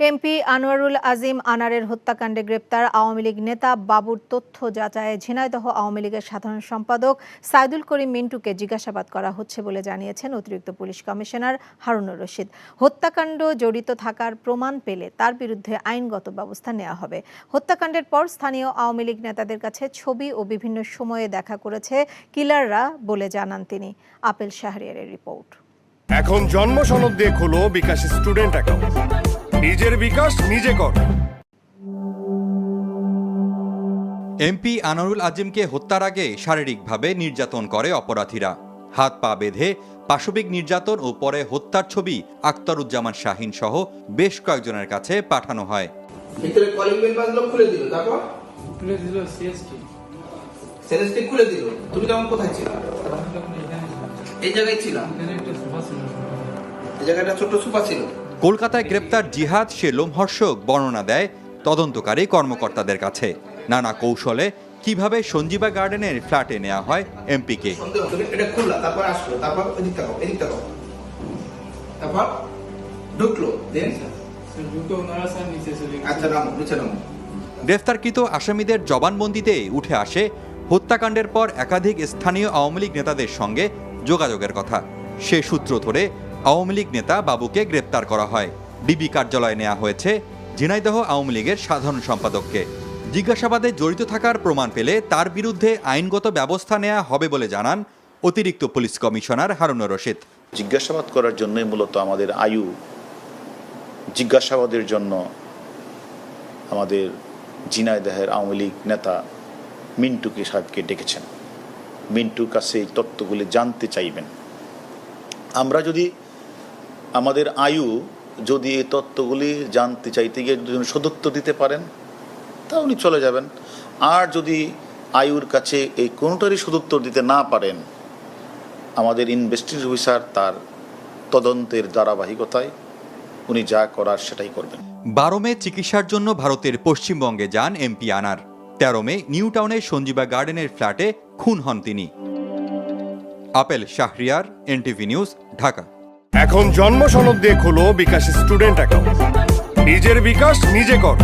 MP Anwarul Azim আনারের হত্যাকাণ্ডে গ্রেপ্তার আওয়ামী লীগ নেতা বাবুর তথ্য যাচাইয়ে ঝিনাইদহ আওয়ামী লীগের সাধারণ সম্পাদক সাইদুল করিম মিন্টুকে জিজ্ঞাসাবাদ করা হচ্ছে বলে জানিয়েছেন অতিরিক্ত পুলিশ কমিশনার হারুনুর রশিদ। হত্যাকাণ্ড জড়িত থাকার প্রমাণ পেলে তার বিরুদ্ধে আইনগত ব্যবস্থা নেওয়া হবে। হত্যাকাণ্ডের পর স্থানীয় আওয়ামী লীগ নেতাদের কাছে ছবি ও বিভিন্ন সময়ে দেখা করেছে কিলাররা বলে জানান তিনি। আপেল শাহরিয়ারের রিপোর্ট। এখন জন্ম সনদ দিয়ে খোলো বিকাশ স্টুডেন্ট অ্যাকাউন্ট। নিজের বিকাশ নিজে কর। এমপি আনোয়ারুল আজিমকে হত্যার আগে শারীরিকভাবে নির্যাতন করে অপরাধীরা। হাত পা বেঁধে পাশবিক নির্যাতন ও পরে হত্যার ছবি আখতারুজ্জামান শাহিন সহ বেশ কয়েকজনের কাছে পাঠানো হয়। ভিতরে কলিং বেল বাজলো, খুলে দিল, তারপর খুলে দিল সিএসটি খুলে দিল। তুমি তখন কোথায় ছিল? এই জায়গায় ছিলাম। এই জায়গাটা ছোট সোফা ছিল। কলকাতায় গ্রেপ্তার জিহাদ সে লোমহর্ষক বর্ণনা দেয় তদন্তকারী কর্মকর্তাদের কাছে। নানা কৌশলে কিভাবে সঞ্জীবা গার্ডেনের ফ্ল্যাটে নেওয়া হয় এমপিকে। এটা খুললা, তারপর আসলো, তারপর এদিকটা তারপর ঢুকলো, আচ্ছা নামো, নিচে নামো। গ্রেফতারকৃত আসামিদের জবানবন্দিতে উঠে আসে হত্যাকাণ্ডের পর একাধিক স্থানীয় আওয়ামী লীগ নেতাদের সঙ্গে যোগাযোগের কথা। সে সূত্র ধরে আওয়ামী লীগ নেতা বাবুকে গ্রেপ্তার করা হয়। ডিবি কার্যালয়ে নেওয়া হয়েছে ঝিনাইদহ আওয়ামী লীগের সাধারণ সম্পাদককে। জিজ্ঞাসাবাদে জড়িত থাকার প্রমাণ পেলে তার বিরুদ্ধে আইনগত ব্যবস্থা নেওয়া হবে বলে জানান অতিরিক্ত পুলিশ কমিশনার হারুনুর রশিদ। জিজ্ঞাসাবাদ করার জন্যই মূলত আমাদের আয়ু জিজ্ঞাসাবাদের জন্য আমাদের ঝিনাইদহের আওয়ামী লীগ নেতা মিন্টুকে সাহেবকে ডেকেছেন। মিন্টুর কাছে এই তথ্যগুলি জানতে চাইবেন। আমরা যদি আমাদের আয়ু যদি এই তথ্যগুলি জানতে চাইতে গিয়ে যদি সদুত্তর দিতে পারেন তা উনি চলে যাবেন। আর যদি আয়ুর কাছে এই কোনোটারই সদুত্তর দিতে না পারেন, আমাদের ইনভেস্টিগেশন অফিসার তার তদন্তের ধারাবাহিকতায় উনি যা করার সেটাই করবেন। 12 মে চিকিৎসার জন্য ভারতের পশ্চিমবঙ্গে যান এমপি আনার। 13 মে নিউ টাউনের সঞ্জীবা গার্ডেনের ফ্ল্যাটে খুন হন তিনি। Apple Shahriar, NTV news, Dhaka. এখন জন্ম সনদ দিয়ে খোলো বিকাশ স্টুডেন্ট অ্যাকাউন্ট। নিজের বিকাশ নিজে কর।